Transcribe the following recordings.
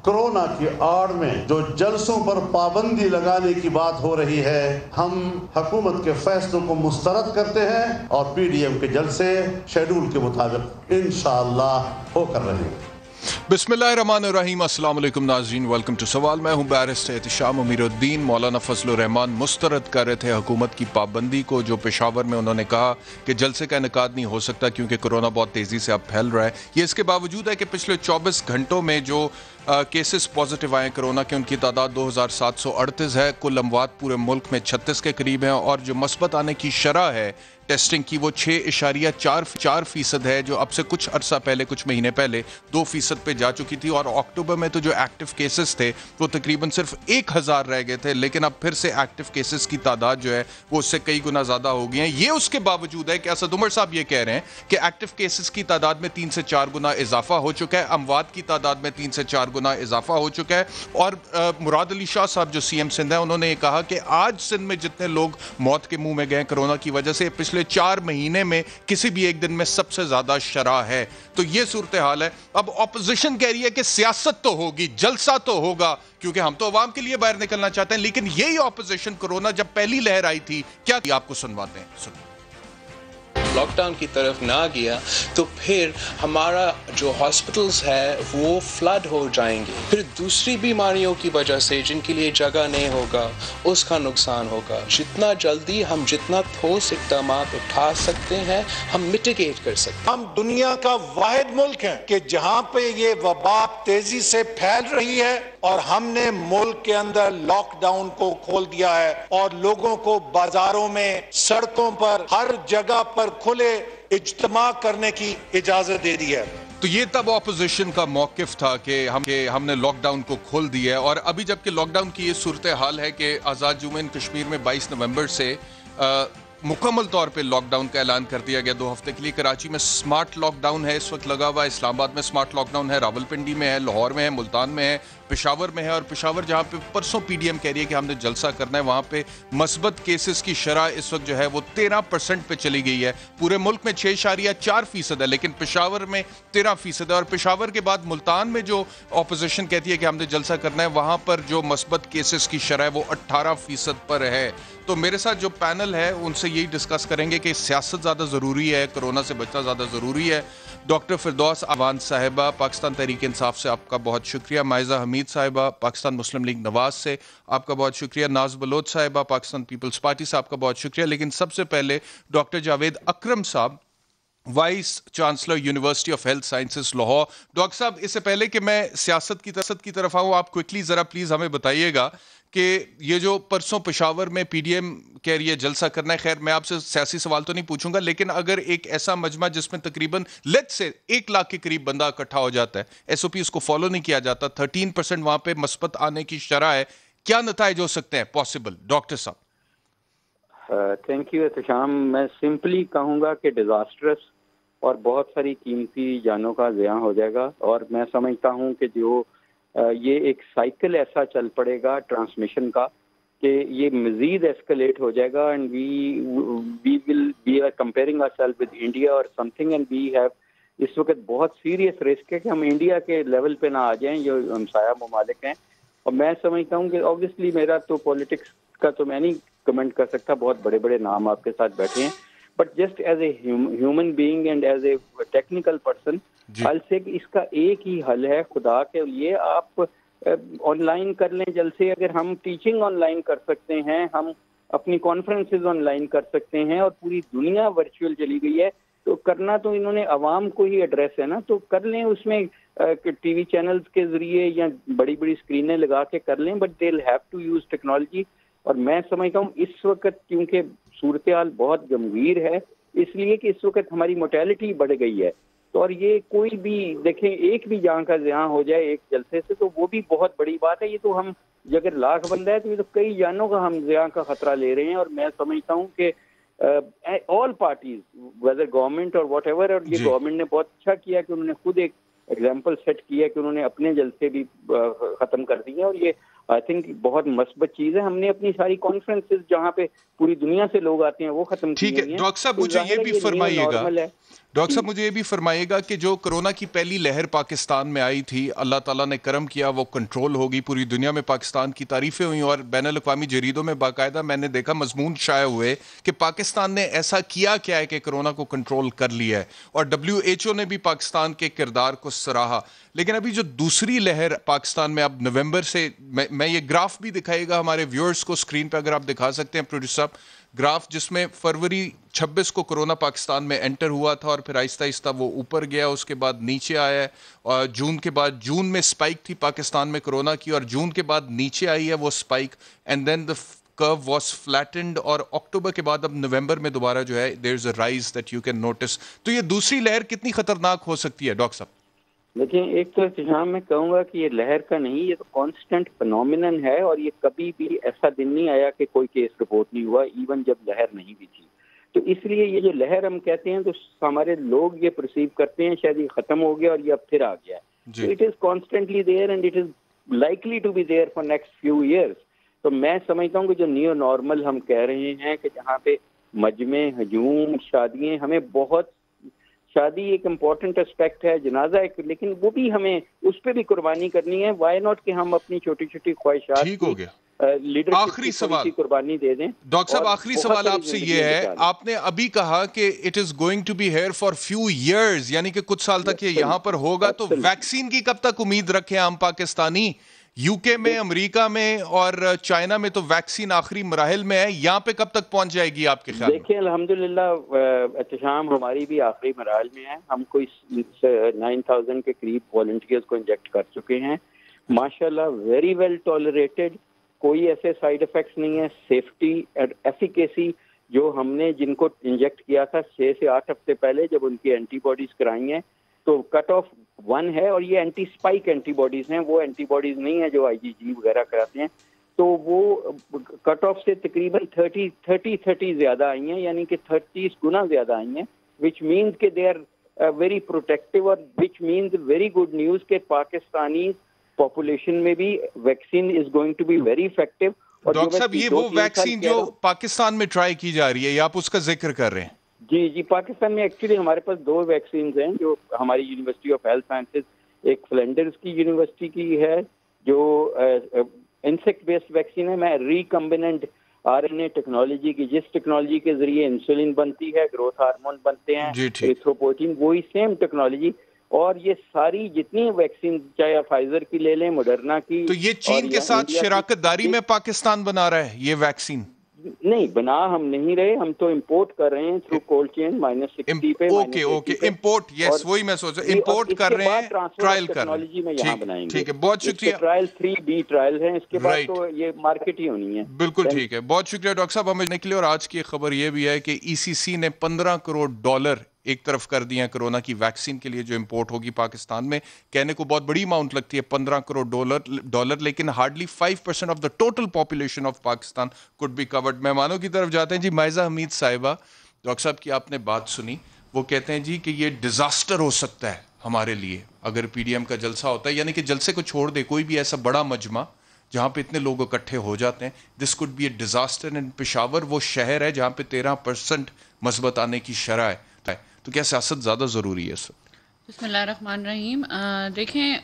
Corona کی آڑ میں جو جلسوں پر پابندی لگانے کی بات ہو رہی ہے، ہم حکومت کے فیصلوں کو مسترد کرتے ہیں اور پی ڈی ایم کے جلسے شیڈول کے مطابق انشاءاللہ ہو کر رہے ہیں۔ بسم اللہ الرحمن الرحیم۔ السلام علیکم ناظرین، ویلکم ٹو سوال۔ میں ہوں بیرسٹر احتشام امیر الدین۔ مولانا فضل الرحمان مسترد کر رہے تھے حکومت کی پابندی کو، جو پشاور میں انہوں نے کہا کہ جلسے کا انعقاد نہیں ہو سکتا کیونکہ کورونا بہت تیزی سے اب پھیل رہا ہے۔ یہ اس کے باوجود ہے کہ پچھلے 24 گھنٹوں میں جو کیسز پازیٹیو آئے کرونا کے، ان کی تعداد 2738 ہے۔ کل اموات پورے ملک میں 36 کے قریب ہیں، اور جو مثبت آنے کی شرح ہے ٹیسٹنگ کی وہ 6.4% ہے، جو اب سے کچھ عرصہ پہلے، کچھ مہینے پہلے 2% پہ جا چکی تھی۔ اور اکتوبر میں تو جو ایکٹیو کیسز تھے وہ تقریباً صرف 1000 رہ گئے تھے، لیکن اب پھر سے ایکٹیو کیسز کی تعداد جو ہے وہ اس سے کئی گنا زیادہ ہو گئی ہیں۔ یہ اس کے باوجود ہے کہ اسد عمر صاحب یہ کہہ رہے ہیں کہ ایکٹیو کیسز کی تعداد میں 3 سے 4 گنا اضافہ ہو چکا ہے، اموات کی تعداد میں 3 سے 4 گنا اضافہ ہو چکا ہے۔ اور مراد علی شاہ صاحب جو سی ایم سندھ ہیں، انہوں نے یہ کہا کہ آج سندھ میں جتنے لوگ موت کے منہ میں گئے کرونا کی وجہ سے، پچھلے 4 مہینے میں کسی بھی ایک دن میں سب سے زیادہ شرح ہے۔ تو یہ صورتحال ہے۔ اب اپوزیشن کہہ رہی ہے کہ سیاست تو ہوگی، جلسہ تو ہوگا، کیونکہ ہم تو عوام کے لیے باہر نکلنا چاہتے ہیں، لیکن یہی اپوزیشن کورونا جب پہلی لہر آئی تھی کیا آپ کو سنواتے ہیں؟ سنیں۔ لاک ڈاؤن کی طرف نہ گیا تو پھر ہمارا جو ہاسپٹلز ہے وہ فلڈ ہو جائیں گے، پھر دوسری بیماریوں کی وجہ سے جن کے لیے جگہ نہیں ہوگا اس کا نقصان ہوگا۔ جتنا جلدی ہم جتنا ٹھوس اقدامات اٹھا سکتے ہیں ہم میٹیگیٹ کر سکتے ہیں۔ ہم دنیا کا واحد ملک ہیں کہ جہاں پہ یہ وبا تیزی سے پھیل رہی ہے اور ہم نے ملک کے اندر لاک ڈاؤن کو کھول دیا ہے اور لوگوں کو بازاروں میں، سڑکوں پر، ہر جگہ پر کھلے اجتماع کرنے کی اجازت دے دی ہے۔ تو یہ تب اپوزیشن کا موقف تھا کہ ہم نے لاک ڈاؤن کو کھول دیا ہے، اور ابھی جبکہ لاک ڈاؤن کی یہ صورتحال ہے کہ آزاد جموں اینڈ کشمیر میں 22 نومبر سے مکمل طور پہ لاک ڈاؤن کا اعلان کر دیا گیا 2 ہفتے کے لیے۔ کراچی میں سمارٹ لاک ڈاؤن ہے اس وقت لگا ہوا، اسلام آباد میں سمارٹ لاک ڈاؤن ہے، راولپنڈی میں ہے، لاہور میں ہے، ملتان میں ہے، پشاور میں ہے۔ اور پشاور جہاں پہ پرسوں پی ڈی ایم کہہ رہی ہے کہ ہم نے جلسہ کرنا ہے، وہاں پہ مثبت کیسز کی شرح اس وقت جو ہے وہ 13% پہ چلی گئی ہے۔ پورے ملک میں 6.4% ہے، لیکن پشاور میں 13% ہے۔ اور پشاور کے بعد ملتان میں جو اپوزیشن کہتی ہے کہ ہم نے جلسہ کرنا ہے، وہاں پر جو مثبت کیسز کی شرح ہے وہ 18% پر ہے۔ تو میرے ساتھ جو پینل ہے ان سے یہی ڈسکس کریں گے کہ سیاست زیادہ ضروری ہے، کرونا سے بچنا زیادہ ضروری ہے۔ ڈاکٹر فردوس اوان صاحبہ پاکستان تحریک انصاف سے آپ کا بہت شکریہ۔ مائزہ حمید صاحبہ پاکستان مسلم لیگ نواز سے آپ کا بہت شکریہ۔ ناز بلوچ صاحبہ پاکستان پیپلز پارٹی سے آپ کا بہت شکریہ۔ لیکن سب سے پہلے ڈاکٹر جاوید اکرم صاحب، vice chancellor university of health sciences Lahore. Doctor صاحب، اس سے پہلے کہ میں سیاست کی طرف آؤں، آپ کوئکلی ذرا پلیز ہمیں بتائیے گا کہ یہ جو پرسوں پشاور میں پی ڈی ایم کہہ رہی ہے جلسہ کرنا ہے، خیر میں آپ سے سیاسی سوال تو نہیں پوچھوں گا، لیکن اگر ایک ایسا مجمع جس میں تقریباً لیٹ سے 1 لاکھ کے قریب بندہ اکٹھا ہو جاتا ہے، ایس او پی اس کو فالو نہیں کیا جاتا، 13% وہاں پہ مثبت آنے کی شرح ہے، کیا نتائج ہو سکتے ہیں پاسبل؟ ڈاکٹر صاحب۔ Thank you Ehtesham. میں سمپلی کہوں گا کہ ڈیزاسٹرس اور بہت ساری قیمتی جانوں کا ضیاع ہو جائے گا، اور میں سمجھتا ہوں کہ جو یہ ایک سائیکل ایسا چل پڑے گا ٹرانسمیشن کا کہ یہ مزید ایسکلیٹ ہو جائے گا، and we are comparing our self with India اور something, and we have اس وقت بہت سیریس رسک ہے کہ ہم انڈیا کے لیول پہ نہ آ جائیں جو ہمسایہ ممالک ہیں۔ اور میں سمجھتا ہوں کہ اوبویسلی میرا تو پولیٹکس کا تو میں نہیں کمنٹ کر سکتا، بہت بڑے بڑے نام آپ کے ساتھ بیٹھے ہیں، but just as a human being and as a technical person I سے کہ اس کا ایک ہی حل ہے، خدا کے لیے آپ آن لائن کر لیں جلسے، اگر ہم ٹیچنگ آن لائن کر سکتے ہیں، ہم اپنی کانفرنسز آن لائن کر سکتے ہیں، اور پوری دنیا ورچوئل چلی گئی ہے، تو کرنا تو انہوں نے عوام کو ہی ایڈریس ہے نا، تو کر لیں اس میں ٹی وی چینلز کے ذریعے یا بڑی بڑی اسکرینیں لگا کے کر لیں، but they will have to use technology. اور میں سمجھتا ہوں اس وقت کیونکہ صورتحال بہت گمبھیر ہے، اس لیے کہ اس وقت ہماری موٹیلٹی بڑھ گئی ہے، تو اور یہ کوئی بھی دیکھیں ایک بھی جان کا ضیاع ہو جائے ایک جلسے سے تو وہ بھی بہت بڑی بات ہے۔ یہ تو ہم اگر 1 لاکھ بندہ ہے تو یہ تو کئی جانوں کا ہم ضیاع کا خطرہ لے رہے ہیں، اور میں سمجھتا ہوں کہ آل پارٹیز ویدر گورنمنٹ اور واٹ ایور، اور یہ گورنمنٹ نے بہت اچھا کیا کہ انہوں نے خود ایک ایگزامپل سیٹ کیا کہ انہوں نے اپنے جلسے بھی ختم کر دیے، اور یہ آئی تھنک بہت مثبت چیز ہے. ہم نے اپنی ساری کانفرنسز جہاں پہ پوری دنیا سے لوگ آتے ہیں وہ ختم کی ٹھیک ہے. ڈاکٹر صاحب مجھے یہ بھی فرمائیے گا ڈاکٹر صاحب مجھے یہ بھی فرمائیے گا کہ جو کرونا کی پہلی لہر پاکستان میں آئی تھی, اللہ تعالیٰ نے کرم کیا, وہ کنٹرول ہوگی, پوری دنیا میں پاکستان کی تعریفیں ہوئیں اور بین الاقوامی جریدوں میں باقاعدہ میں نے دیکھا مضمون شائع ہوئے کہ پاکستان نے ایسا کیا ہے کہ کرونا کو کنٹرول کر لیا ہے, اور WHO نے بھی پاکستان کے کردار کو سراہا. لیکن ابھی جو دوسری لہر پاکستان میں اب نومبر سے, میں یہ گراف بھی دکھائے گا ہمارے ویورز کو اسکرین پہ اگر آپ دکھا سکتے ہیں پروڈیوسر صاحب, گراف جس میں فروری 26 کو کرونا پاکستان میں انٹر ہوا تھا اور پھر آہستہ آہستہ وہ اوپر گیا, اس کے بعد نیچے آیا ہے, اور جون کے بعد جون میں سپائک تھی پاکستان میں کرونا کی, اور جون کے بعد نیچے آئی ہے وہ spike, and then the curve was flattened, اور اکتوبر کے بعد اب نومبر میں دوبارہ جو ہے there is a rise that you can notice. تو یہ دوسری لہر کتنی خطرناک ہو سکتی ہے ڈاکٹر صاحب؟ دیکھیں, ایک تو احتشام میں کہوں گا کہ یہ لہر کا نہیں, یہ تو کانسٹنٹ فنومینن ہے, اور یہ کبھی بھی ایسا دن نہیں آیا کہ کوئی کیس رپورٹ نہیں ہوا, ایون جب لہر نہیں بھی تھی. تو اس لیے یہ جو لہر ہم کہتے ہیں تو ہمارے لوگ یہ پرسیو کرتے ہیں شاید یہ ختم ہو گیا اور یہ اب پھر آ گیا ہے. It is constantly there and it is likely to be there for next few years. تو میں سمجھتا ہوں کہ جو نیو نارمل ہم کہہ رہے ہیں کہ جہاں پہ مجمع, ہجوم, شادیاں, ہمیں بہت, شادی ایک امپورٹنٹ اسپیکٹ ہے, جنازہ ایک, لیکن وہ بھی ہمیں اس پہ بھی قربانی کرنی ہے. وائی ناٹ کہ ہم اپنی چھوٹی چھوٹی خواہشات آخری سوال قربانی دے دیں. ڈاکٹر صاحب آخری سوال آپ سے یہ ہے, آپ نے ابھی کہا کہ it is going to be here for few years, یعنی کہ کچھ سال تک یہ یہاں پر ہوگا, تو ویکسین کی کب تک امید رکھیں ہم پاکستانی؟ یو کے میں, امریکہ میں اور چائنا میں تو ویکسین آخری مراحل میں ہے, یہاں پہ کب تک پہنچ جائے گی آپ کے خیال میں؟ دیکھیں الحمدللہ احتشام ہماری بھی آخری مراحل میں ہے. ہم کوئی 9000 کے قریب والنٹیئرز کو انجیکٹ کر چکے ہیں, ماشاءاللہ ویری ویل ٹالریٹڈ, کوئی ایسے سائیڈ ایفیکٹس نہیں ہیں. سیفٹی اینڈ ایفیکیسی جو ہم نے جن کو انجیکٹ کیا تھا 6 سے 8 ہفتے پہلے جب ان کی اینٹی باڈیز کرائی ہیں تو کٹ آف 1 ہے, اور یہ اینٹی اسپائک اینٹی باڈیز ہیں, وہ اینٹی باڈیز نہیں ہیں جو IgG وغیرہ کراتے ہیں. تو وہ کٹ آف سے تقریباً 30 زیادہ آئی ہیں, یعنی کہ 30 گنا زیادہ آئی ہیں, وچ مینز کہ دے آر ویری پروٹیکٹیو, اور which means very good news کہ پاکستانی پاپولیشن میں بھی vaccine is going to be very effective. Doctor صاحب یہ وہ ویکسین جو پاکستان میں ٹرائی کی جا رہی ہے, یا آپ اس کا ذکر کر رہے ہیں؟ جی پاکستان میں ایکچولی ہمارے پاس 2 ویکسینز ہیں جو ہماری یونیورسٹی آف ہیلتھ سائنسز, ایک فلینڈرز کی یونیورسٹی کی ہے جو انسیکٹ بیسڈ ویکسین ہے. میں ریکمبیننٹ RNA ٹیکنالوجی کی, جس ٹیکنالوجی کے ذریعے انسولین بنتی ہے, گروتھ ہارمون بنتے ہیں, ایریتھروپوئٹن, وہی سیم ٹیکنالوجی. اور یہ ساری جتنی ویکسین, چاہے فائزر کی لے لیں, مڈرنا کی, تو یہ چین کے ساتھ شراکت داری میں پاکستان بنا رہا ہے یہ ویکسین؟ نہیں, بنا ہم نہیں رہے, ہم تو امپورٹ کر رہے ہیں تھرو کولڈ چین -60 پہ. اوکے امپورٹ, یس وہی میں سوچ رہا ہوں, امپورٹ کر رہے ہیں, ٹرائل کر رہے ہیں. میں یہاں بنائیں گے. ٹھیک ہے, بہت شکریہ. ٹرائل 3B ٹرائل ہیں, اس کے بعد تو یہ مارکیٹ ہی ہونی ہے. بالکل ٹھیک ہے, بہت شکریہ ڈاکٹر صاحب ہمیں نکلے. اور آج کی خبر یہ بھی ہے کہ ECC نے $15 کروڑ ایک طرف کر دیا کرونا کی ویکسین کے لیے جو امپورٹ ہوگی پاکستان میں. کہنے کو بہت بڑی اماؤنٹ لگتی ہے $15 کروڑ, لیکن hardly 5% of the total population of Pakistan could be covered. مہمانوں کی طرف جاتے ہیں. جی مائزہ حمید صاحبہ, ڈاکٹر صاحب کی آپ نے بات سنی, وہ کہتے ہیں جی کہ یہ ڈیزاسٹر ہو سکتا ہے ہمارے لیے اگر PDM کا جلسہ ہوتا ہے, یعنی کہ جلسے کو چھوڑ دے کوئی بھی ایسا بڑا مجمع جہاں پہ اتنے لوگ اکٹھے ہو جاتے ہیں, this could be a disaster. And Peshawar وہ شہر ہے جہاں پہ 13% مثبت آنے کی شرح ہے, تو کیا سیاست زیادہ ضروری ہے اس وقت؟ بسم اللہ الرحمن الرحیم. دیکھیں,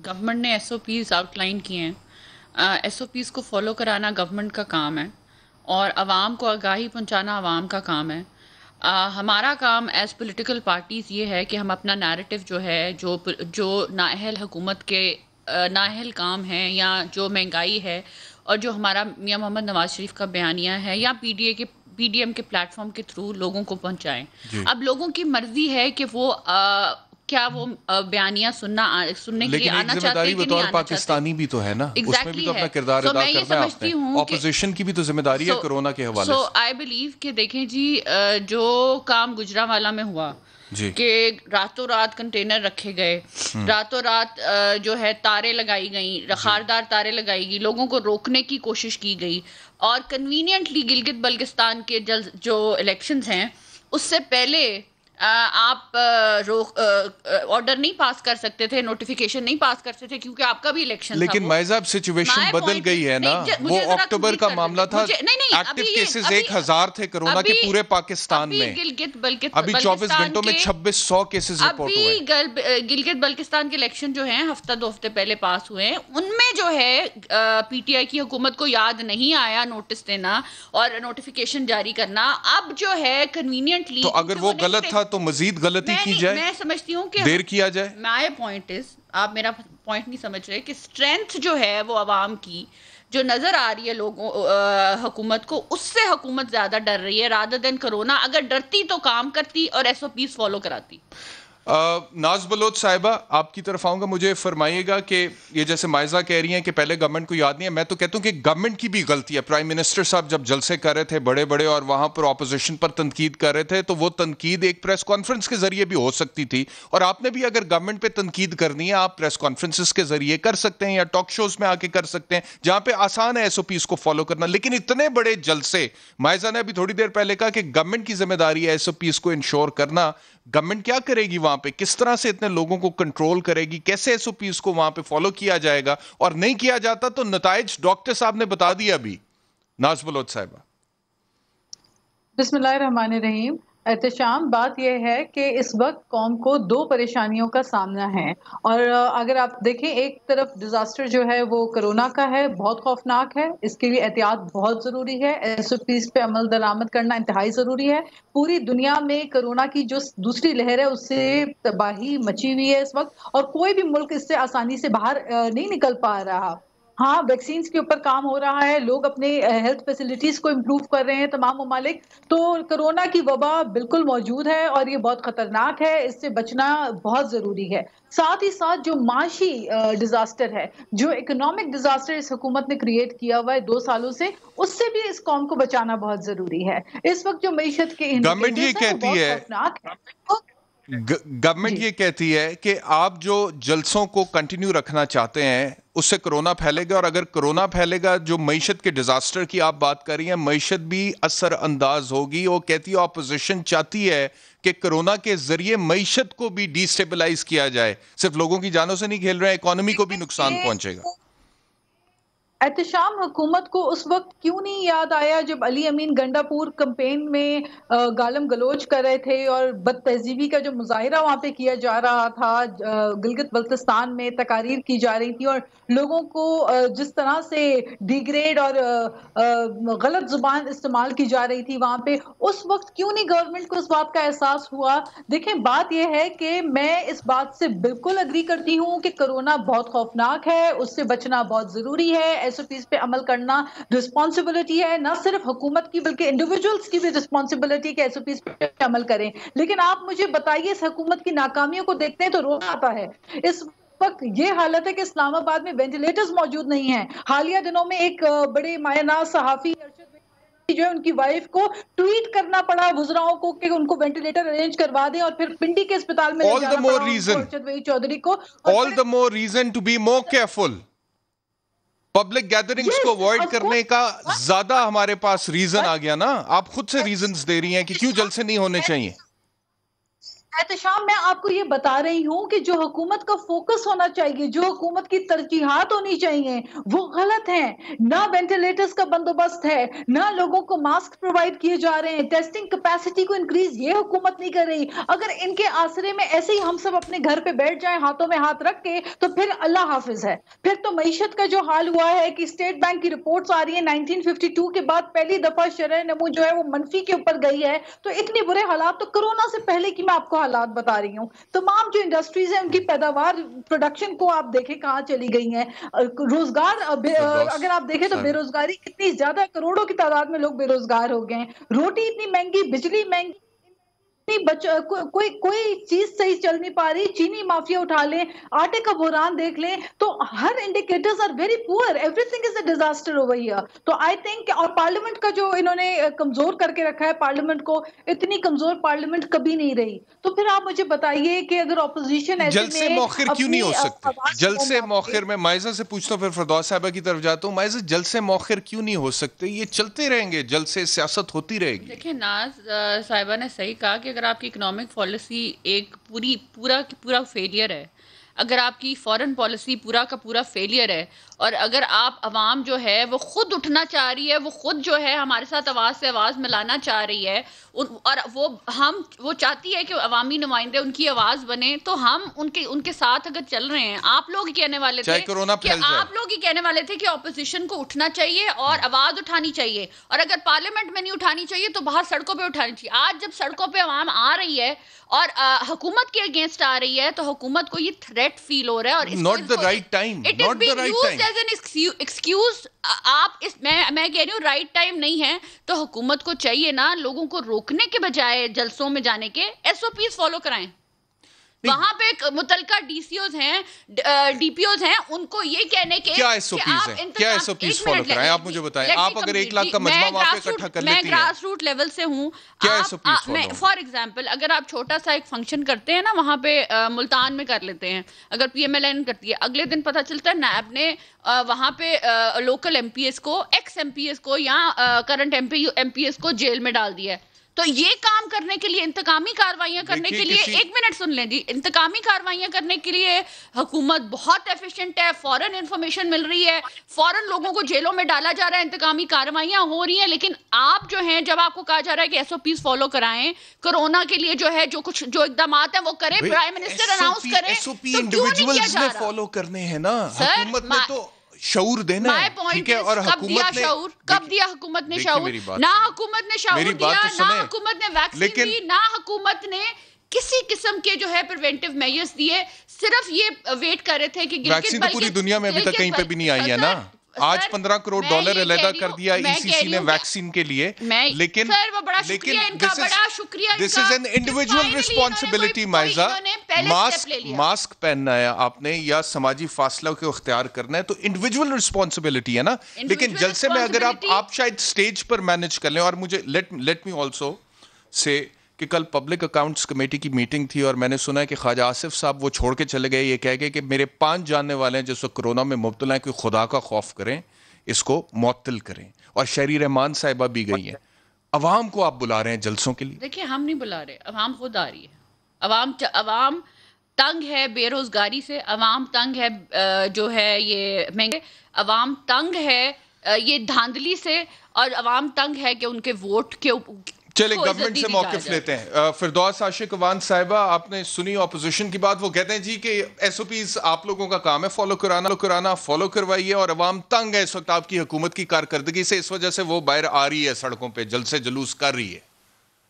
گورنمنٹ نے SOPs آؤٹ لائن کیے ہیں. SOPs کو فالو کرانا گورنمنٹ کا کام ہے, اور عوام کو آگاہی پہنچانا عوام کا کام ہے. ہمارا کام ایز پولیٹیکل پارٹیز یہ ہے کہ ہم اپنا نیریٹو جو ہے, جو نااہل حکومت کے نااہل کام ہیں, یا جو مہنگائی ہے, اور جو ہمارا میاں محمد نواز شریف کا بیانیہ ہے, یا PDM کے پلیٹ فارم کے تھرو لوگوں کو پہنچائیں. اب لوگوں کی مرضی ہے کہ وہ کیا وہ بیانیہ سننے کے لیے آنا چاہتے ہیں کہ نہیں آنا پاکستانی بھی تو ہے نا, اس میں بھی تو اپنا کردار ادا کرنا ہے آپ نے. اپوزیشن کی بھی تو ذمہ داری ہے کرونا کے حوالے سے. سو آئی بلیو کہ دیکھیں جی, جو کام گجرانوالہ میں ہوا کہ راتوں رات کنٹینر رکھے گئے, راتوں رات جو ہے تاریں لگائی گئیں, خاردار تاریں لگائی گئی, لوگوں کو روکنے کی کوشش کی گئی, اور کنوینئنٹلی گلگت بلتستان کے جو الیکشنز ہیں اس سے پہلے آپ آرڈر نہیں پاس کر سکتے تھے, نوٹیفیکیشن نہیں پاس کر سکتے تھے کیونکہ آپ کا بھی الیکشن. لیکن مائزہ سچویشن بدل گئی ہے نا, وہ اکتوبر کا معاملہ تھا, ایکٹیو کیسز 1000 تھے کرونا کے پورے پاکستان میں, ابھی 24 گھنٹوں میں 2600 کیسز رپورٹ ہوئے. ابھی گلگت بلتستان کے الیکشن جو ہیں ہفتہ 2 ہفتے پہلے پاس ہوئے ہیں, ان میں جو ہے پی ٹی آئی کی حکومت کو یاد نہیں آیا نوٹس دینا اور نوٹیفیکیشن جاری کرنا. اب جو ہے کنوینئنٹلی, تو اگر وہ غلط تھا تو مزید غلطی کی جائے, میں سمجھتی ہوں کہ دیر کیا جائے. مائی پوائنٹ از, آپ میرا پوائنٹ نہیں سمجھ رہے کہ اسٹرینتھ جو ہے وہ عوام کی جو نظر آ رہی ہے لوگوں حکومت کو, اس سے حکومت زیادہ ڈر رہی ہے رادر دین کرونا. اگر ڈرتی تو کام کرتی اور ایس او پیز فالو کراتی. ناز بلوچ صاحبہ, آپ کی طرف آؤں گا, مجھے فرمائیے گا کہ یہ جیسے مائزہ کہہ رہی ہیں کہ پہلے گورنمنٹ کو یاد نہیں ہے, میں تو کہتا ہوں کہ گورنمنٹ کی بھی غلطی ہے. پرائم منسٹر صاحب جب جلسے کر رہے تھے بڑے بڑے اور وہاں پر اپوزیشن پر تنقید کر رہے تھے, تو وہ تنقید ایک پریس کانفرنس کے ذریعے بھی ہو سکتی تھی, اور آپ نے بھی اگر گورنمنٹ پہ تنقید کرنی ہے آپ پریس کانفرنسز کے ذریعے کر سکتے ہیں یا ٹاک شوز میں آ کے کر سکتے ہیں جہاں پہ آسان ہے ایس او پیز کو فالو کرنا. لیکن اتنے بڑے جلسے, مائزہ نے ابھی تھوڑی دیر پہلے کہا کہ گورنمنٹ کی ذمہ داری ہے ایس او پیز کو انشور کرنا. گورنمنٹ کیا کرے گی وہاں پہ, کس طرح سے اتنے لوگوں کو کنٹرول کرے گی, کیسے ایس او پیز کو وہاں پہ فالو کیا جائے گا, اور نہیں کیا جاتا تو نتائج ڈاکٹر صاحب نے بتا دیا ابھی. ناز بلوچ صاحبہ. بسم اللہ الرحمن الرحیم. احتشام, بات یہ ہے کہ اس وقت قوم کو 2 پریشانیوں کا سامنا ہے, اور اگر آپ دیکھیں ایک طرف ڈیزاسٹر جو ہے وہ کرونا کا ہے, بہت خوفناک ہے, اس کے لیے احتیاط بہت ضروری ہے, ایس او پیز پہ عمل درآمد کرنا انتہائی ضروری ہے. پوری دنیا میں کرونا کی جو دوسری لہر ہے اس سے تباہی مچی ہوئی ہے اس وقت, اور کوئی بھی ملک اس سے آسانی سے باہر نہیں نکل پا رہا. ہاں, ویکسینز کے اوپر کام ہو رہا ہے, لوگ اپنے ہیلتھ فیسلٹیز کو امپروو کر رہے ہیں تمام ممالک. تو کرونا کی وبا بالکل موجود ہے اور یہ بہت خطرناک ہے, اس سے بچنا بہت ضروری ہے. ساتھ ہی ساتھ جو معاشی ڈیزاسٹر ہے, جو اکنامک ڈیزاسٹر اس حکومت نے کریٹ کیا ہوا ہے 2 سالوں سے, اس سے بھی اس قوم کو بچانا بہت ضروری ہے. اس وقت جو معیشت کے گورنمنٹ یہ کہتی ہے, گورنمنٹ یہ کہتی ہے کہ آپ جو جلسوں کو کنٹینیو رکھنا چاہتے ہیں اس سے کرونا پھیلے گا, اور اگر کرونا پھیلے گا, جو معیشت کے ڈیزاسٹر کی آپ بات کر رہی ہیں, معیشت بھی اثر انداز ہوگی. وہ کہتی ہے اپوزیشن چاہتی ہے کہ کرونا کے ذریعے معیشت کو بھی ڈی سٹیبلائز کیا جائے, صرف لوگوں کی جانوں سے نہیں کھیل رہے ہیں, اکانومی کو بھی نقصان پہنچے گا. احتشام, حکومت کو اس وقت کیوں نہیں یاد آیا جب علی امین گنڈا پور کمپین میں گالم گلوچ کر رہے تھے اور بد تہذیبی کا جو مظاہرہ وہاں پہ کیا جا رہا تھا, گلگت بلتستان میں تقاریر کی جا رہی تھی اور لوگوں کو جس طرح سے ڈیگریڈ اور غلط زبان استعمال کی جا رہی تھی وہاں پہ, اس وقت کیوں نہیں گورنمنٹ کو اس بات کا احساس ہوا. دیکھیں, بات یہ ہے کہ میں اس بات سے بالکل اگری کرتی ہوں کہ کرونا بہت خوفناک ہے, اس سے بچنا بہت ضروری ہے, ایس او پیز پہ عمل کرنا رسپانسبلٹی ہے, نہ صرف حکومت کی بلکہ انڈیویجولز کی بھی رسپانسبلٹی کہ ایس او پیز پہ عمل کریں. لیکن آپ مجھے بتائیے, اس حکومت کی ناکامیوں کو دیکھتے ہیں تو رونا آتا ہے. اس وقت یہ حالت ہے کہ اسلام آباد میں وینٹیلیٹرز موجود نہیں ہیں. حالیہ دنوں میں ایک بڑے مایہ ناز صحافی جو ہے ان کی وائف کو ٹویٹ کرنا پڑا وزراؤں کو کہ ان کو وینٹیلیٹر ارینج کروا دیں, اور پھر پنڈی کے اسپتال میں لے جانا پڑا ارشد وحید چودھری کو. All the more reason to be more careful. Public gatherings کو اوائڈ کرنے کا زیادہ ہمارے پاس ریزن آ گیا نا. آپ خود سے ریزنز دے رہی ہیں کہ کیوں جلسے نہیں ہونے چاہیے. احتشام, میں آپ کو یہ بتا رہی ہوں کہ جو حکومت کا فوکس ہونا چاہیے, جو حکومت کی ترجیحات ہونی چاہیے, وہ غلط ہیں. نہ وینٹیلیٹرز کا بندوبست ہے, نہ لوگوں کو ماسک پرووائڈ کیے جا رہے ہیں, ٹیسٹنگ کیپیسٹی کو انکریز یہ حکومت نہیں کر رہی. اگر ان کے آسرے میں ایسے ہی ہم سب اپنے گھر پہ بیٹھ جائیں ہاتھوں میں ہاتھ رکھ کے, تو پھر اللہ حافظ ہے. پھر تو معیشت کا جو حال ہوا ہے کہ اسٹیٹ بینک کی رپورٹس آ رہی ہیں 1952 کے بعد پہلی دفعہ شرح نمو جو ہے وہ منفی کے اوپر گئی ہے. تو اتنے برے حالات تو کرونا سے پہلے کی میں آپ کو حالات بتا رہی ہوں. تمام جو انڈسٹریز ہیں ان کی پیداوار پروڈکشن کو آپ دیکھیں کہاں چلی گئی ہیں. روزگار اگر آپ دیکھیں تو بے روزگاری کتنی زیادہ, کروڑوں کی تعداد میں لوگ بے روزگار ہو گئے ہیں. روٹی اتنی مہنگی, بجلی مہنگی, کوئی چیز صحیح چل نہیں پا رہی. چینی مافیا اٹھا لیں, آٹے کا بحران دیکھ لیں, تو ہر indicators are very poor. Everything is a disaster over here. تو آئی تھنک, اور پارلیمنٹ کا جو انہوں نے کمزور کر کے رکھا ہے, پارلیمنٹ کو اتنی کمزور پارلیمنٹ کبھی نہیں رہی. تو پھر آپ مجھے بتائیے کہ اگر اپوزیشن ایسے جلسے موخر کیوں نہیں ہو سکتے؟ جلسے موخر میں مائزہ سے پوچھتا ہوں, پھر فردوس صاحبہ کی طرف جاتا ہوں. مائزہ, جلسے موخر کیوں نہیں ہو سکتے؟ یہ چلتے رہیں گے, جلسے سیاست ہوتی رہے گی. دیکھیں, ناز صاحبہ نے صحیح کہا کہ اگر آپ کی اکنامک پالیسی ایک پورا فیلئر ہے، اگر آپ کی فورن پالیسی پورا کا پورا فیلئر ہے، اور اگر آپ عوام جو ہے وہ خود اٹھنا چاہ رہی ہے، وہ خود جو ہے ہمارے ساتھ آواز سے آواز ملانا چاہ رہی ہے، اور وہ چاہتی ہے کہ عوامی نمائندے ان کی آواز بنے، تو ہم ان کے ساتھ اگر چل رہے ہیں، آپ لوگ ہی کہنے والے تھے کہ اپوزیشن کو اٹھنا چاہیے اور آواز اٹھانی چاہیے، اور اگر پارلیمنٹ میں نہیں اٹھانی چاہیے تو باہر سڑکوں پہ اٹھانی چاہیے۔ آج جب سڑکوں پہ عوام آ رہی ہے اور حکومت کے اگینسٹ آ رہی ہے تو حکومت کو یہ تھریٹ فیل ہو رہا ہے، اور not the right time, not the right time. As an excuse. آپ میں کہہ رہی ہوں رائٹ ٹائم نہیں ہے، تو حکومت کو چاہیے نا لوگوں کو روکنے کے بجائے جلسوں میں جانے کے ایس او پیز فالو کرائیں۔ وہاں پہ متعلقہ ڈی سی اوز ہیں، ڈی پی اوز ہیں، ان کو یہ کہنے کے کیا ایس او پیز ہیں، کیا ایس او پیز فالو کرائیں، آپ مجھے بتائیں۔ آپ اگر 1 لاکھ کا مجمع وہاں پہ اکٹھا کر لیتی ہیں، میں گراس روٹ لیول سے ہوں، کیا S O Ps follow? For example اگر آپ چھوٹا سا ایک فنکشن کرتے ہیں نا، وہاں پہ ملتان میں کر لیتے ہیں، اگر پی ایم ایل این کرتی ہے، اگلے دن پتہ چلتا ہے نیب نے وہاں پہ لوکل ایم پی ایس کو، ایکس ایم پی ایس کو یا کرنٹ ایم پی ایس کو جیل میں ڈال دیا ہے۔ تو یہ کام کرنے کے لیے، انتقامی کاروائیاں کرنے کے لیے، ایک منٹ سن لیں جی، انتقامی کاروائیاں کرنے کے لیے حکومت بہت ایفیشینٹ ہے، فوراً انفارمیشن مل رہی ہے، فوراً لوگوں کو جیلوں میں ڈالا جا رہا ہے، انتقامی کاروائیاں ہو رہی ہیں، لیکن آپ جو ہیں جب آپ کو کہا جا رہا ہے کہ ایس او پیز فالو کرائیں، کورونا کے لیے جو ہے جو اقدامات ہیں وہ کریں، پرائم منسٹر اناؤنس کریں، ایس او پی انڈیویجولز نے فالو کرنے ہیں نا، حکومت نے تو شعور دینا ہے، ٹھیک ہے، اور حکومت نے کب دیا حکومت نے شعور؟ نہ حکومت نے شعور دیا، نہ حکومت نے ویکسین دی، نہ حکومت نے کسی قسم کے جو ہے پریونٹیو میجرز دیے، صرف یہ ویٹ کر رہے تھے کہ ویکسین تو پوری دنیا میں ابھی تک کہیں پہ بھی نہیں آئی ہے نا۔ آج $15 کروڑ علیحدہ کر دیا ای سی سی نے ویکسین کے لیے، لیکن this is an individual responsibility Maiza. Mask پہننا ہے آپ نے یا سماجی فاصلہ کو اختیار کرنا ہے تو انڈیویجول ریسپانسبلٹی ہے نا، لیکن جلسے میں اگر آپ شاید سٹیج پر مینج کر لیں، اور مجھے لیٹ می آلسو سے کہ کل پبلک اکاؤنٹس کمیٹی کی میٹنگ تھی، اور میں نے سنا ہے کہ خواجہ آصف صاحب وہ چھوڑ کے چلے گئے، یہ کہہ گئے کہ میرے 5 جاننے والے ہیں جس وقت کرونا میں مبتلا ہیں، کوئی خدا کا خوف کریں، اس کو معطل کریں، اور شہری رحمان صاحبہ بھی گئی ہیں۔ عوام کو آپ بلا رہے ہیں جلسوں کے لیے؟ دیکھیں ہم نہیں بلا رہے، عوام خود آ رہی ہے۔ عوام تنگ ہے بے روزگاری سے، عوام تنگ ہے جو ہے یہ مہنگے، عوام تنگ ہے یہ دھاندلی سے، اور عوام تنگ ہے کہ ان کے ووٹ کے چلیں گورنمنٹ سے موقف لیتے ہیں۔ فردوس عاشق اوان صاحبہ، آپ نے سنی اپوزیشن کی بات، وہ کہتے ہیں جی کہ ایس او پیز آپ لوگوں کا کام ہے فالو کرانا، فالو کروائیے، اور عوام تنگ ہے اس وقت آپ کی حکومت کی کارکردگی سے، اس وجہ سے وہ باہر آ رہی ہے سڑکوں پہ، جلسے جلوس کر رہی ہے،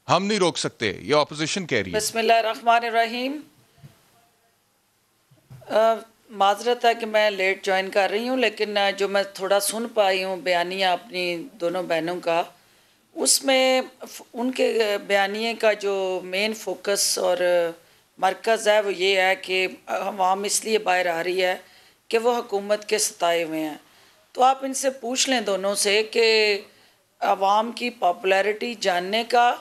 ہم نہیں روک سکتے، یہ اپوزیشن کہہ رہی ہے۔ بسم اللہ الرحمن الرحیم۔ معذرت ہے کہ میں لیٹ جوائن کر رہی ہوں، لیکن جو میں تھوڑا سن پائی ہوں بیانیہ اپنی دونوں بہنوں کا، اس میں ان کے بیانیے کا جو مین فوکس اور مرکز ہے وہ یہ ہے کہ عوام اس لیے باہر آ رہی ہے کہ وہ حکومت کے ستائے ہوئے ہیں۔ تو آپ ان سے پوچھ لیں دونوں سے کہ عوام کی پاپولیرٹی جاننے کا،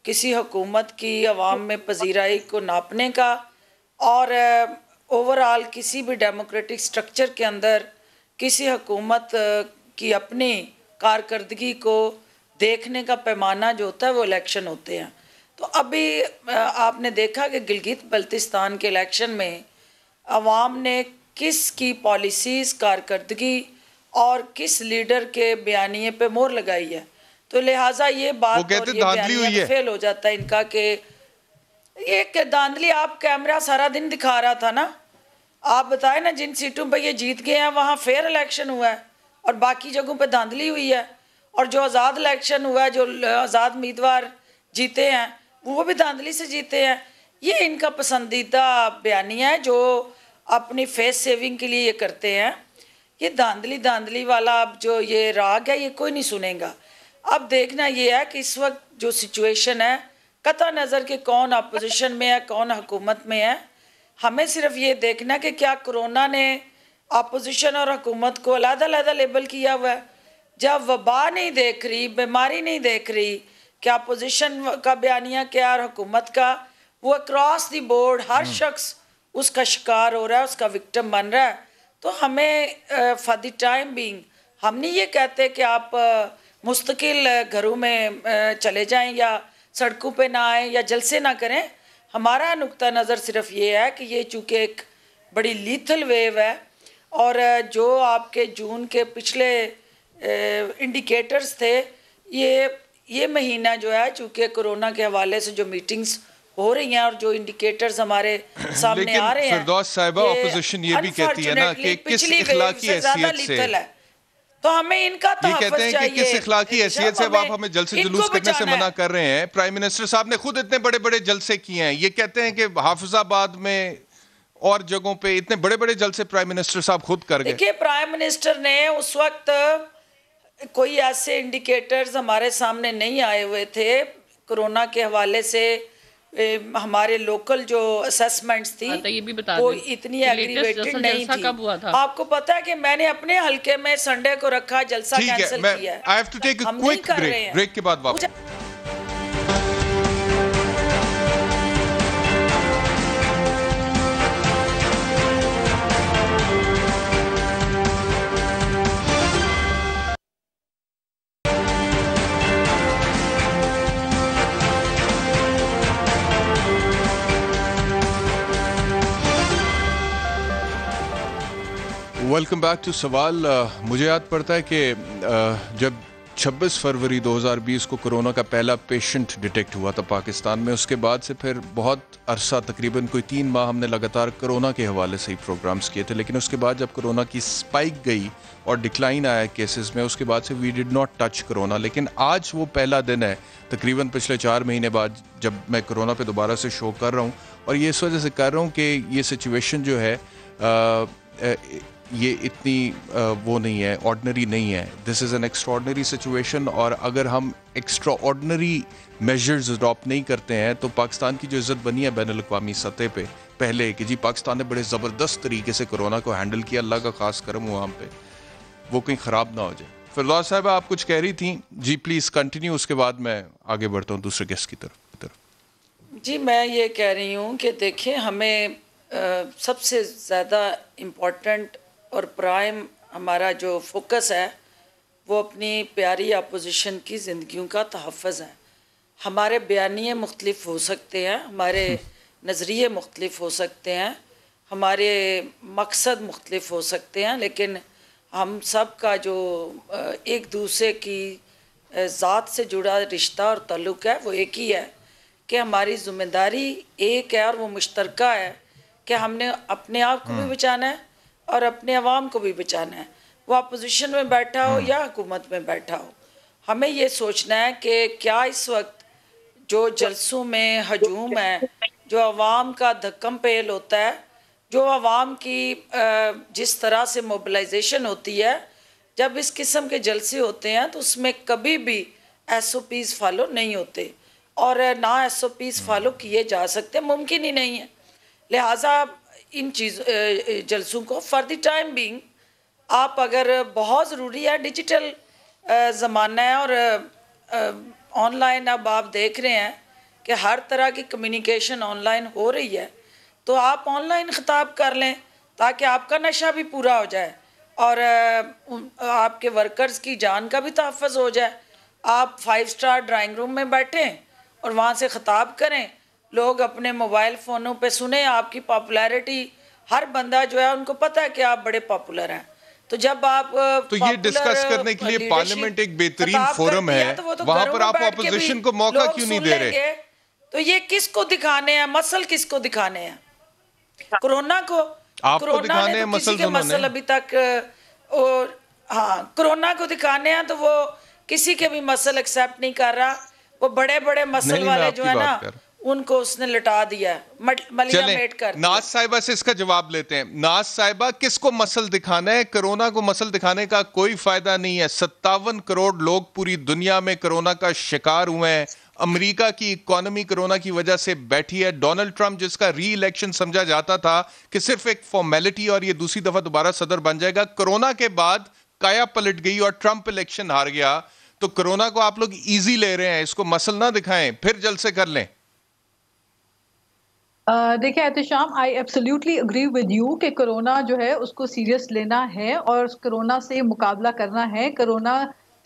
کسی حکومت کی عوام میں پذیرائی کو ناپنے کا، اور اوورآل کسی بھی ڈیموکریٹک سٹرکچر کے اندر کسی حکومت کی اپنی کارکردگی کو دیکھنے کا پیمانہ جو ہوتا ہے وہ الیکشن ہوتے ہیں۔ تو ابھی آپ نے دیکھا کہ گلگت بلتستان کے الیکشن میں عوام نے کس کی پالیسیز، کارکردگی اور کس لیڈر کے بیانیے پہ مہر لگائی ہے، تو لہٰذا یہ بات اور یہ بیانیہ فیل ہو جاتا ہے ان کا کہ یہ دھاندلی آپ کیمرہ سارا دن دکھا رہا تھا نا، آپ بتائیں نا جن سیٹوں پہ یہ جیت گئے ہیں وہاں فیئر الیکشن ہوا ہے اور باقی جگہوں پہ دھاندلی ہوئی ہے، اور جو آزاد الیکشن ہوا ہے، جو آزاد امیدوار جیتے ہیں وہ بھی دھاندلی سے جیتے ہیں۔ یہ ان کا پسندیدہ بیانیہ ہے جو اپنی فیس سیونگ کے لیے یہ کرتے ہیں۔ یہ دھاندلی والا اب جو یہ راگ ہے یہ کوئی نہیں سنے گا۔ اب دیکھنا یہ ہے کہ اس وقت جو سچویشن ہے، قطع نظر کہ کون اپوزیشن میں ہے کون حکومت میں ہے، ہمیں صرف یہ دیکھنا کہ کیا کرونا نے اپوزیشن اور حکومت کو علیحدہ لیبل کیا ہوا ہے۔ جب وبا نہیں دیکھ رہی، بیماری نہیں دیکھ رہی کہ اپوزیشن کا بیانیہ کیا اور حکومت کا، وہ اکراس دی بورڈ ہر شخص اس کا شکار ہو رہا ہے، اس کا وکٹم بن رہا ہے، تو ہمیں فار دی ٹائم بینگ ہم نہیں یہ کہتے کہ آپ مستقل گھروں میں چلے جائیں یا سڑکوں پہ نہ آئیں یا جلسے نہ کریں. ہمارا نقطہ نظر صرف یہ ہے کہ یہ چونکہ ایک بڑی لیتھل ویو ہے اور جو آپ کے جون کے پچھلے انڈیکیٹرز تھے یہ مہینہ جو ہے چونکہ کرونا کے حوالے سے جو میٹنگز ہو رہی ہیں اور جو انڈیکیٹرز ہمارے سامنے آ رہے ہیں, لیکن فردوس صاحبہ اپوزیشن یہ بھی کہتی ہے نا کہ کس اخلاقی حیثیت سے, تو ہمیں ان کا یہ کہتے ہیں کہ کس اخلاقی حیثیت سے آپ ہمیں جلسے جلوس کرنے سے منع کر رہے ہیں. پرائم منسٹر صاحب نے خود اتنے بڑے بڑے جلسے کیے ہیں, یہ کہتے ہیں کہ حافظ آباد میں اور جگہوں پہ اتنے بڑے بڑے جلسے پرائم منسٹر صاحب خود کر گئے. دیکھیے پرائم منسٹر نے اس وقت کوئی ایسے انڈیکیٹرز ہمارے سامنے نہیں آئے ہوئے تھے کرونا کے حوالے سے. ہمارے لوکل جو اسیسمنٹس تھی وہ اتنی ایگریویٹڈ نہیں تھی. آپ کو پتا ہے کہ میں نے اپنے حلقے میں سنڈے کو رکھا جلسہ کینسل کیا ہے. I have to take a quick break. Break کے بعد واپس. ویلکم بیک ٹو سوال. مجھے یاد پڑتا ہے کہ جب 26 فروری 2020 کو کرونا کا پہلا پیشنٹ ڈیٹیکٹ ہوا تھا پاکستان میں, اس کے بعد سے پھر بہت عرصہ تقریباً کوئی 3 ماہ ہم نے لگاتار کرونا کے حوالے سے ہی پروگرامز کیے تھے. لیکن اس کے بعد جب کرونا کی سپائک گئی اور ڈکلائن آیا کیسز میں, اس کے بعد سے وی ڈڈ ناٹ ٹچ کرونا. لیکن آج وہ پہلا دن ہے تقریباً پچھلے 4 مہینے بعد جب میں کرونا پہ دوبارہ سے شو کر رہا ہوں, اور یہ اس وجہ سے کر رہا ہوں کہ یہ سچویشن جو ہے یہ اتنی وہ نہیں ہے, آرڈنری نہیں ہے. دس از این ایکسٹراڈنری سچویشن, اور اگر ہم ایکسٹرا آرڈنری میجرز اڈاپٹ نہیں کرتے ہیں تو پاکستان کی جو عزت بنی ہے بین الاقوامی سطح پہ پہلے کہ جی پاکستان نے بڑے زبردست طریقے سے کرونا کو ہینڈل کیا, اللہ کا خاص کرم ہوا ہم پہ, وہ کہیں خراب نہ ہو جائے. فردوس صاحبہ آپ کچھ کہہ رہی تھیں, جی پلیز کنٹینیو, اس کے بعد میں آگے بڑھتا ہوں دوسرے گیسٹ کی طرف. جی میں یہ کہہ رہی ہوں کہ دیکھیں ہمیں سب سے زیادہ امپورٹنٹ اور پرائم ہمارا جو فوکس ہے وہ اپنی پیاری اپوزیشن کی زندگیوں کا تحفظ ہے. ہمارے بیانیے مختلف ہو سکتے ہیں, ہمارے نظریے مختلف ہو سکتے ہیں, ہمارے مقصد مختلف ہو سکتے ہیں, لیکن ہم سب کا جو ایک دوسرے کی ذات سے جڑا رشتہ اور تعلق ہے وہ ایک ہی ہے کہ ہماری ذمہ داری ایک ہے اور وہ مشترکہ ہے کہ ہم نے اپنے آپ کو بھی بچانا ہے اور اپنے عوام کو بھی بچانا ہے. وہ اپوزیشن میں بیٹھا ہو یا حکومت میں بیٹھا ہو, ہمیں یہ سوچنا ہے کہ کیا اس وقت جو جلسوں میں ہجوم ہے, جو عوام کا دھکم پیل ہوتا ہے, جو عوام کی جس طرح سے موبلائزیشن ہوتی ہے جب اس قسم کے جلسے ہوتے ہیں تو اس میں کبھی بھی ایس او پیز فالو نہیں ہوتے, اور نہ ایس او پیز فالو کیے جا سکتے, ممکن ہی نہیں ہے. لہٰذا ان جلسوں کو فار دی ٹائم بینگ آپ اگر بہت ضروری ہے, ڈیجیٹل زمانہ ہے اور آن لائن اب آپ دیکھ رہے ہیں کہ ہر طرح کی کمیونیکیشن آن لائن ہو رہی ہے, تو آپ آن لائن خطاب کر لیں تاکہ آپ کا نشہ بھی پورا ہو جائے اور آپ کے ورکرز کی جان کا بھی تحفظ ہو جائے. آپ 5 اسٹار ڈرائنگ روم میں بیٹھیں اور وہاں سے خطاب کریں, لوگ اپنے موبائل فونوں پہ سنیں, آپ کی پاپولیرٹی, ہر بندہ جو ہے ان کو پتہ ہے کہ آپ بڑے پاپولر ہیں. تو جب آپ تو یہ ڈسکس کرنے کے لیے پارلیمنٹ ایک بہترین فورم ہے, وہاں پر آپ اپوزیشن کو موقع کیوں نہیں دے رہے؟ تو یہ کس کو دکھانے ہیں مسل, کس کو دکھانے ہیں؟ کرونا کو. آپ کو دکھانے ہیں مسل, مسل ابھی تک ہاں کرونا کو دکھانے ہیں تو وہ کسی کے بھی مسل ایکسیپٹ نہیں کر رہا. وہ بڑے بڑے مسل والے جو ہے نا ان کو اس نے لٹا دیا, ملیا میٹ کر دیا. ناز صاحبہ سے اس کا جواب لیتے ہیں. ناز صاحبہ, کس کو مسل دکھانا ہے؟ کرونا کو مسل دکھانے کا کوئی فائدہ نہیں ہے. 57 کروڑ لوگ پوری دنیا میں کرونا کا شکار ہوئے ہیں. امریکہ کی اکانومی کرونا کی وجہ سے بیٹھی ہے. ڈونلڈ ٹرمپ جس کا ری الیکشن سمجھا جاتا تھا کہ صرف ایک فارمیلٹی اور یہ دوسری دفعہ دوبارہ صدر بن جائے گا, کرونا کے بعد کایا پلٹ گئی اور ٹرمپ الیکشن ہار گیا. تو کرونا کو آپ لوگ ایزی لے رہے ہیں, اس کو مسل نہ دکھائیں, پھر جلسے کر لیں. دیکھیں احتشام, آئی ایبسلیوٹلی اگری ود یو کہ کرونا جو ہے اس کو سیریس لینا ہے اور کرونا سے مقابلہ کرنا ہے. کرونا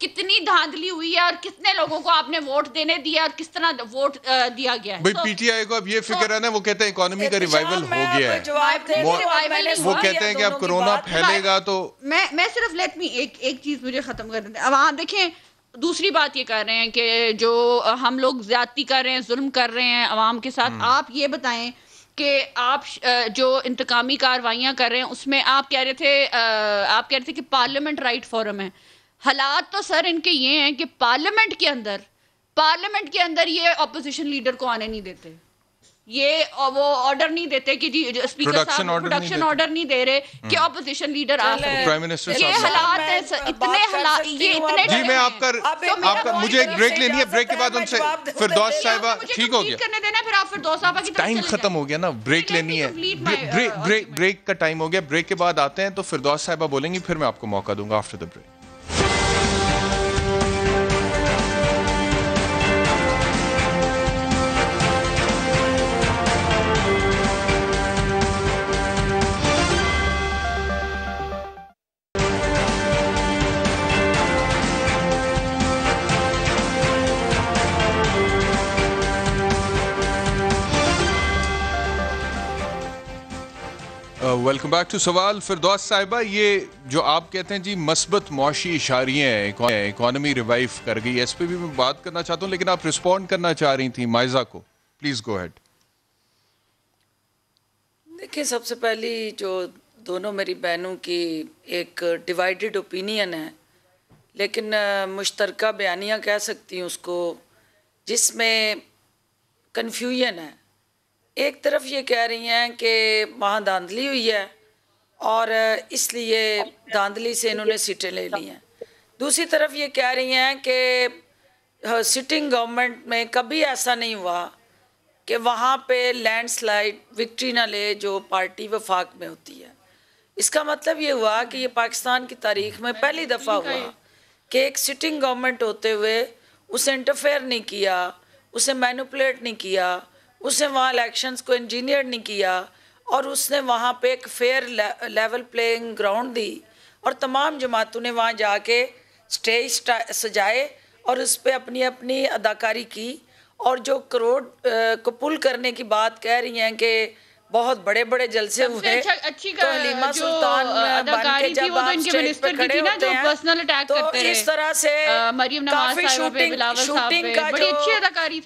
کتنی دھاندلی ہوئی ہے اور کتنے لوگوں کو آپ نے ووٹ دینے دیا اور کس طرح ووٹ دیا گیا ہے. بھئی پی ٹی آئی کو اب یہ فکر ہے نا, وہ کہتے ہیں اکانومی کا ریوائیول ہو گیا ہے, وہ کہتے ہیں کہ اب کرونا پھیلے گا تو میں صرف لیٹ می ایک چیز مجھے ختم کر دیں. عوام دیکھیں, دوسری بات یہ کر رہے ہیں کہ جو ہم لوگ زیادتی کر رہے ہیں, ظلم کر رہے ہیں عوام کے ساتھ. آپ یہ بتائیں کہ آپ جو انتقامی کارروائیاں کر رہے ہیں اس میں آپ کہہ رہے تھے کہ پارلیمنٹ رائٹ فورم ہے. حالات تو سر ان کے یہ ہیں کہ پارلیمنٹ کے اندر یہ اپوزیشن لیڈر کو آنے نہیں دیتے, یہ وہ آرڈر نہیں دیتے کہ جی اسپیکر صاحب پروڈکشن آرڈر نہیں دے رہے کہ اپوزیشن لیڈر آ سکے. پرائم منسٹر یہ حالات ہیں اتنے جی میں آپ کا مجھے ایک بریک لینی ہے, بریک کے بعد ان سے فردوس صاحبہ ٹھیک ہو گیا, کرنے دینا, پھر آپ فردوس صاحبہ کی ٹائم ختم ہو گیا نا, بریک لینی ہے, بریک کا ٹائم ہو گیا. بریک کے بعد آتے ہیں تو فردوس صاحبہ بولیں گی, پھر میں آپ کو موقع دوں گا after the break. Welcome back to سوال. فردوس صاحبہ, یہ جو آپ کہتے ہیں جی مثبت معاشی اشاریے ہیں, اکانومی ریوائیو کر گئی, اس پہ بھی میں بات کرنا چاہتا ہوں, لیکن آپ رسپونڈ کرنا چاہ رہی تھیں مائزہ کو, پلیز گو ہیڈ. دیکھیں, سب سے پہلی جو دونوں میری بہنوں کی ایک ڈیوائیڈڈ اوپینین ہے, لیکن مشترکہ بیانیہ کہہ سکتی ہوں اس کو, جس میں کنفیوژن ہے. ایک طرف یہ کہہ رہی ہیں کہ وہاں دھاندلی ہوئی ہے اور اس لیے دھاندلی سے انہوں نے سیٹیں لے لی ہیں. دوسری طرف یہ کہہ رہی ہیں کہ سٹنگ گورنمنٹ میں کبھی ایسا نہیں ہوا کہ وہاں پہ لینڈ سلائیڈ وکٹری نہ لے جو پارٹی وفاق میں ہوتی ہے. اس کا مطلب یہ ہوا کہ یہ پاکستان کی تاریخ میں پہلی دفعہ ہوا کہ ایک سٹنگ گورنمنٹ ہوتے ہوئے اسے انٹرفیئر نہیں کیا, اسے مینوپولیٹ نہیں کیا, اس نے وہاں الیکشنز کو انجینئر نہیں کیا, اور اس نے وہاں پہ ایک فیئر لیول پلینگ گراؤنڈ دی, اور تمام جماعتوں نے وہاں جا کے سٹیج سجائے اور اس پہ اپنی اپنی اداکاری کی. اور جو کروڑ کو پل کرنے کی بات کہہ رہی ہیں کہ بہت بڑے بڑے جلسے ہوئے, تو حلیمہ سلطان بن کے جب آپ اسٹیج پہ کھڑے ہوتے ہیں تو اس طرح سے کافی شوٹنگ کا جو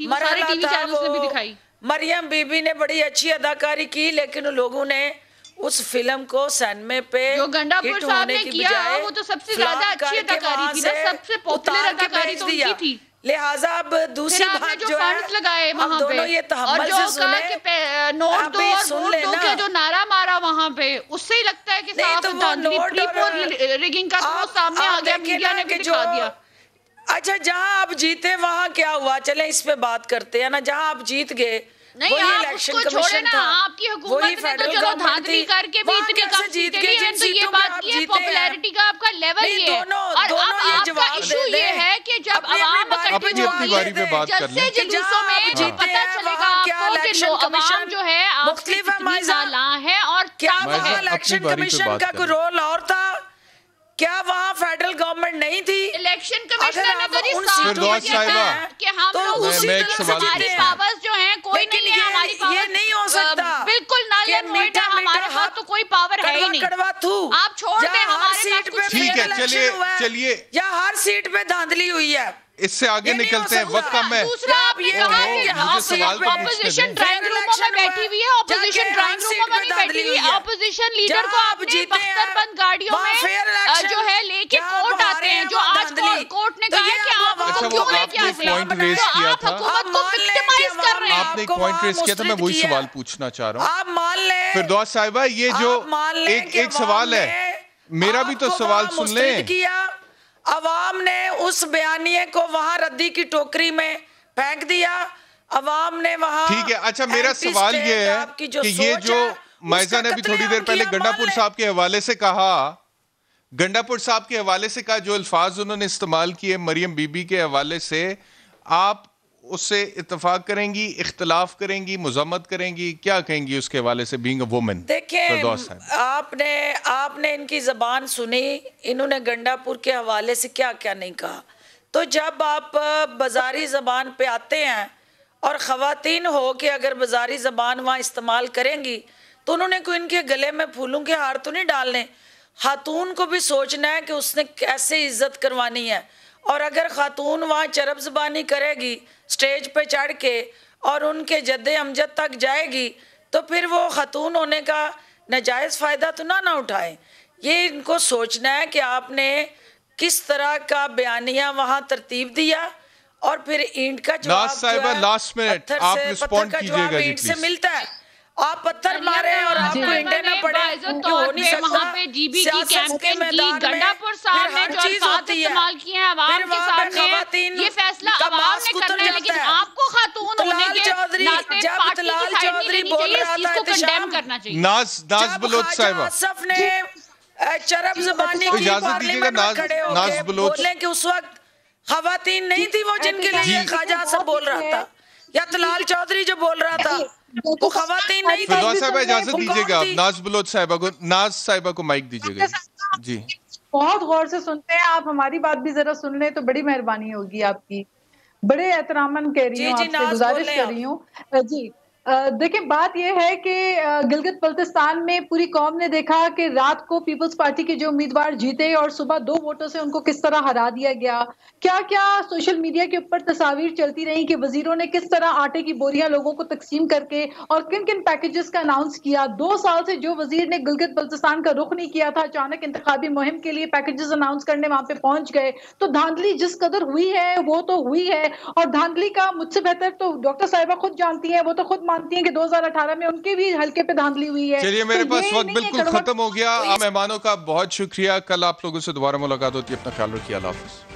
مرحلہ تھا وہ مریم بی بی نے بڑی اچھی اداکاری کی, لیکن لوگوں نے اس فلم کو سینمے پہ ہٹ ہونے کی بجائے وہ تو سب سے زیادہ اچھی اداکاری تھی, سب سے پاپولر اداکاری تو ان کی تھی. لہٰذا اب دوسری بات جو ہے, ہم دونوں یہ تحمل سے سنیں, نوٹ دو اور ووٹ دو کے جو نعرہ مارا وہاں پہ, اس سے ہی لگتا ہے کہ صاف دھاندلی پری پور ریگنگ کا تو سامنے آ گیا, میڈیا نے بھی دکھا دیا. اچھا, جہاں آپ جیتے وہاں کیا ہوا, چلیں اس پہ بات کرتے ہیں نا. جہاں آپ جیت گئے نہیں, آپ اس کو چھوڑے نا, آپ کی حکومت نے تو چلو دھاندلی کر کے بھی اتنی کم سیٹیں لی ہیں, تو یہ بات کی ہے پاپولیرٹی کا آپ کا لیول یہ ہے. اور اب آپ کا ایشو یہ ہے کہ جب عوام اکٹھی ہوتی ہے جلسے جلوسوں میں پتہ چلے گا آپ کو کہ عوام جو ہے آپ سے کتنی نالاں ہے اور کیا ہے. الیکشن کمیشن کا کوئی رول اور تھا کیا, وہاں فیڈرل گورنمنٹ نہیں تھی؟ الیکشن کمیشنر نے تو یہ صاف کیا کہ ہم لوگ ہماری پاورز جو ہیں کوئی نہیں ہے, ہماری پاور یہ نہیں ہو سکتا بالکل نال اینڈ وائڈ ہے, ہمارے پاس تو کوئی پاور ہے ہی نہیں. آپ چھوڑ دیں, ہمارے پاس کچھ ٹھیک ہے, چلیے یا ہر سیٹ پہ دھاندلی ہوئی ہے. اس سے آگے نکلتے ہیں, وقت کم ہے. دوسرا آپ نے کہا کہ اپوزیشن ڈرائنگ روموں میں بیٹھی ہوئی ہے, اپوزیشن ڈرائنگ روموں میں نہیں بیٹھی ہوئی, اپوزیشن لیڈر کو آپ نے بختر بند گاڑیوں میں جو ہے لے کے کورٹ آتے ہیں, جو آج کورٹ نے کہا ہے کہ آپ کو کیوں لے کے آتے ہیں, تو آپ حکومت کو وکٹمائز کر رہے ہیں. آپ نے ایک پوائنٹ ریز کیا تھا, میں وہی سوال پوچھنا چاہ رہا ہوں. آپ مان لیں فردوس صاحبہ, یہ جو ایک سوال ہے, میرا بھی تو سوال سن لیں. عوام نے اس بیانیے کو وہاں ردی کی ٹوکری میں پھینک دیا, عوام نے وہاں. ٹھیک ہے, اچھا میرا سوال یہ ہے کہ یہ جو مائزہ نے بھی تھوڑی دیر پہلے گنڈا پور صاحب کے حوالے سے کہا, جو الفاظ انہوں نے استعمال کیے مریم بی بی کے حوالے سے, آپ اس سے اتفاق کریں گی, اختلاف کریں گی, مذمت کریں گی, کیا کہیں گی اس کے حوالے سے بینگ اے وومن؟ دیکھیں آپ نے ان کی زبان سنی, انہوں نے گنڈا پور کے حوالے سے کیا کیا نہیں کہا. تو جب آپ بازاری زبان پہ آتے ہیں اور خواتین ہو کہ اگر بازاری زبان وہاں استعمال کریں گی تو انہوں نے کوئی ان کے گلے میں پھولوں کے ہار تو نہیں ڈالنے. خاتون کو بھی سوچنا ہے کہ اس نے کیسے عزت کروانی ہے, اور اگر خاتون وہاں چرب زبانی کرے گی سٹیج پہ چڑھ کے اور ان کے جد امجد تک جائے گی تو پھر وہ خاتون ہونے کا ناجائز فائدہ تو نہ اٹھائیں. یہ ان کو سوچنا ہے کہ آپ نے کس طرح کا بیانیہ وہاں ترتیب دیا, اور پھر اینٹ کا جواب جو ہے پتھر کا جواب اینٹ سے ملتا ہے. آپ پتھر مارے اور آپ کو انڈے نہ پڑے کیوں ہو نہیں سکتا. وہاں پہ جی بی کی کیمپین کی, گنڈا پور صاحب نے جو الفاظ استعمال کیے ہیں عوام کے سامنے, یہ فیصلہ عوام نے کرنا ہے, لیکن آپ کو خاتون ہونے کے ناطے پارٹی کی سائیڈ نہیں لینی چاہیے, اس چیز کو کنڈیم کرنا چاہیے. ناز بلوچ صاحبہ آصف نے چرب زبانی کی پارلیمنٹ میں کھڑے ہو کے بولیں کہ اس وقت خواتین نہیں تھی وہ جن کے لیے خواجہ آصف بول رہا تھا, یا طلال چودھری جو بول رہا تھا وہ خواتین نہیں تھی. فضا صاحبہ اجازت دیجیے گا, ناز بلوچ صاحبہ کو مائک دیجیے گا. جی بہت غور سے سنتے ہیں آپ, ہماری بات بھی ذرا سن لیں تو بڑی مہربانی ہوگی آپ کی. بڑے احتراماً کہہ رہی ہوں, آپ سے گزارش کر رہی ہوں. جی دیکھیں بات یہ ہے کہ گلگت بلتستان میں پوری قوم نے دیکھا کہ رات کو پیپلز پارٹی کے جو امیدوار جیتے اور صبح 2 ووٹوں سے ان کو کس طرح ہرا دیا گیا. کیا کیا سوشل میڈیا کے اوپر تصاویر چلتی رہی کہ وزیروں نے کس طرح آٹے کی بوریاں لوگوں کو تقسیم کر کے اور کن کن پیکیجز کا اناؤنس کیا. 2 سال سے جو وزیر نے گلگت بلتستان کا رخ نہیں کیا تھا, اچانک انتخابی مہم کے لیے پیکیجز اناؤنس کرنے وہاں پہ پہنچ گئے. تو دھاندلی جس قدر ہوئی ہے وہ تو ہوئی ہے, اور دھاندلی کا مجھ سے بہتر تو ڈاکٹر صاحبہ خود جانتی ہیں, وہ تو خود مانتی ہیں کہ 2018 میں ان کے بھی حلقے پہ دھاندلی ہوئی ہے. چلیے میرے پاس وقت بالکل ختم ہو گیا. مہمانوں کا بہت شکریہ, کل آپ لوگوں سے دوبارہ ملاقات ہوتی ہے, اپنا خیال رکھیے, اللہ حافظ.